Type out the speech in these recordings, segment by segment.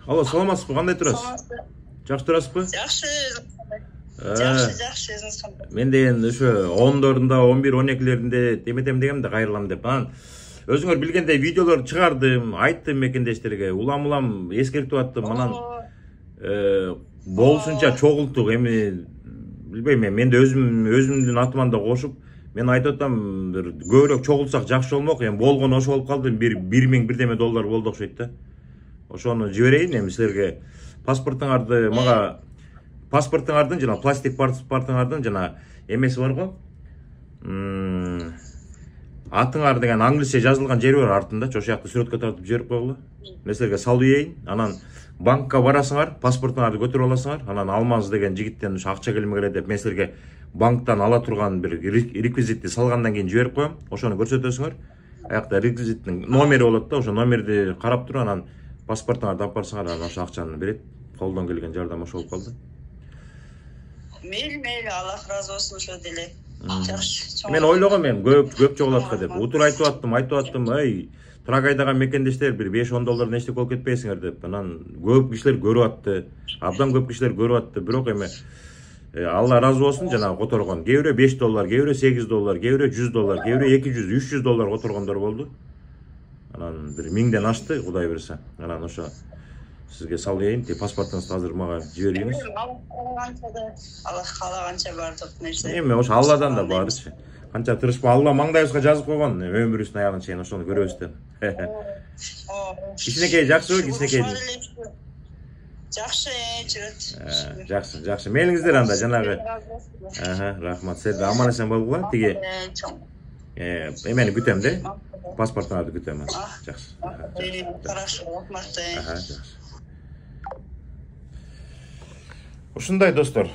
Алло, саламатсызбы, кандай турасыз? Жакшы турасызбы? Жакшы. Жакшы, өзүңүз кандай? Мен деген ошо 10-дорунда, 11-12-леринде теметем дегенде кайрылам деп. Анан өзүңөр билгендей видеолор чыгардым, айттым мекендештерге, улам эскертип аттым. Анан болушунча чогулттук. Эми билбейм, мен да өзүмдүн атыман да кошуп, мен айтып атам, бир көбүрөөк чогулсак жакшы болмок. Эми болгону ошо болуп калды. 1000 бирдеме доллар болду окшойт да. Ошону жиберейин, эми силерге паспортуңарды, мага паспортуңардын жана пластик паспортуңардын жана эмеси бар го. Атыңар деген англисче жазылган жери бар артында, ошол жакты сүрөткө тартып жиберип койгула. Мен силерге салып ийейин. Анан банкка барасыңар, паспортуңарды көтөрүп аласыңар. Анан Алмаз деген жигиттен ошо акча келме келет деп мен силерге банктан ала турган бир реквизитти салгандан кийин жиберип коем. Ошону көрсөтөсүңөр. Аякта реквизиттин номери болот да, ошо номерди карап туруп анан паспортуңарды алып барсаңар, анан ошо акчаны берет. Колдон келген жардам ошо болуп калды. Мейли, Аллах разы болсун, ошо деле. Жакшы. Мен ойлогом, мен көп чогулатка деп. Утур айтып аттым, ай, Трагайдаган мекендештер бир 5-10 доллардан эчтеке болуп кетпейсиңер деп. Анан көп кишилер көрүп атты. Абдан көп кишилер көрүп атты. Бирок эми Алла разы болсун, жана которгон. Кээ бирөө 5 доллар, кээ бирөө 8 доллар, кээ бирөө 100 доллар, кээ бирөө 200, 300 доллар которгондор болду. Анан бир 1000ден ашты, Кудай берсе. Анан ошо сизге салайын, паспортуңузду азыр мага жибериңиз. Аллах каалаганча бардык нерсе. Эми ошо Алладан да барчы. Канча тырышпа, Алла маңдайыбызга жазып койгон, өмүрүбүздүн аягына чейин ошону көрөбүз деп. Кичинекей жакшыбы, кичинекей? Жакшы, жүрөт. Жакшы. Мелиңиздер анда жанагы. Рахмат. Силер аман эсен болгула. Тиги эмени күтөм да. Паспортуңарды күтөм. Жакшы. Хорошо, рахмат. Жакшы. Ушундай достор,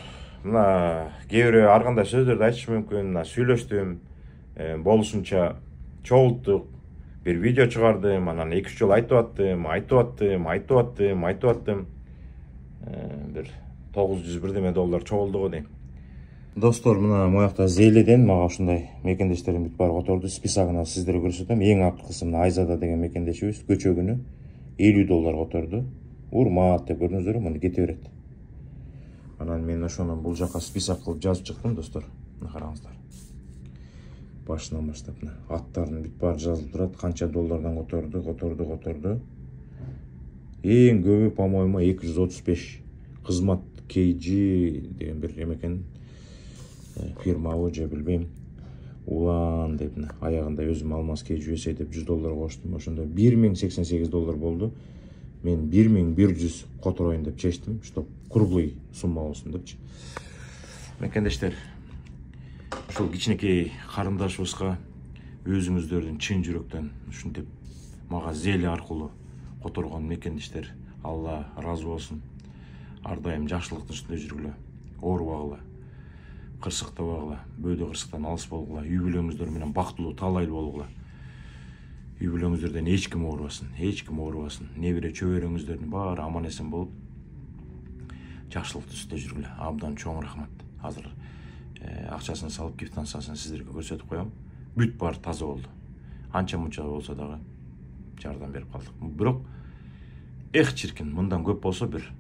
мына кээ бирөө ар кандай сөздөрдү айтышы мүмкүн, мына сүйлөштүм, болушунча чогулттук, бир видео чыгардым, анан 2-3 жолу айтып аттым. Бир 900 бирдеме доллар чогулду го дейм. Достор, мына моякта Зейледен мага ушундай мекендештердин бүт баары которду. Списагына сиздерге көрсөтөм. Эң акыркысы мына Айзада деген мекендешибиз көчөгүнү 50 доллар которду. Урмат деп көрдүңүздөрбү, мына кете берет. Анан мен ошону бул жака список кылып жазып чыктым, достор. Мына караңыздар. Башынан баштап мына аттардын бүт баары жазылып турат. Канча доллардан которду. Эң көбү, по-моему, 235 кызмат KG деген бир экен. Фирмабы же билбейм. Улан деп аягында өзүм Алмаз KG USA деп 100 доллар коштум. Ошондо 1088 доллар болду. Мен 1100 котороюн деп чечтим, чтоб круглый сумма болсун депчи. Мекендештер, ушул кичинекей карындашыбызга өзүңүздөрдүн чын жүрөктөн ушинтип мага Зели аркылуу которгон мекендештер, Алла разы болсун. Ар дайым жакшылыктын үстүндө жүргүлө, оорубагыла, кырсыктабагыла, бөөдө кырсыктан алыс болгула, үй бүлөңүздөр менен бактылуу, талайлуу болгула. Үй бүлөңүздөрдөн эч ким оорубасын. Небере чөбөрөңүздөрдүн баары аман эсен болуп, жакшылыктын үстүндө жүргүлө. Абдан чоң рахмат. Азыр акчасын салып, квитанциясын сиздерге көрсөтүп коем. Бүт баары таза болду. Анча мынча болсо дагы жардам берип калдык. Бирок чиркин, мындан көп болсо бир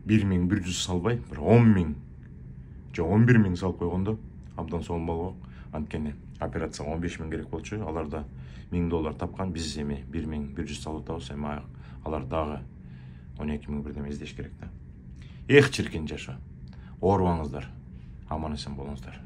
1100 салбай, бир 10.000 же 11.000 салып койгондо абдан сонун болгон. Анткени операцияга 15.000 керек болчу. Алар да 1000 доллар тапкан, биз эми 1100 салып атабыз. Эми алар дагы 12.000 бирдеме издеш керек да. Чиркин жашоо. Оорубаңыздар, аман эсен болуңуздар.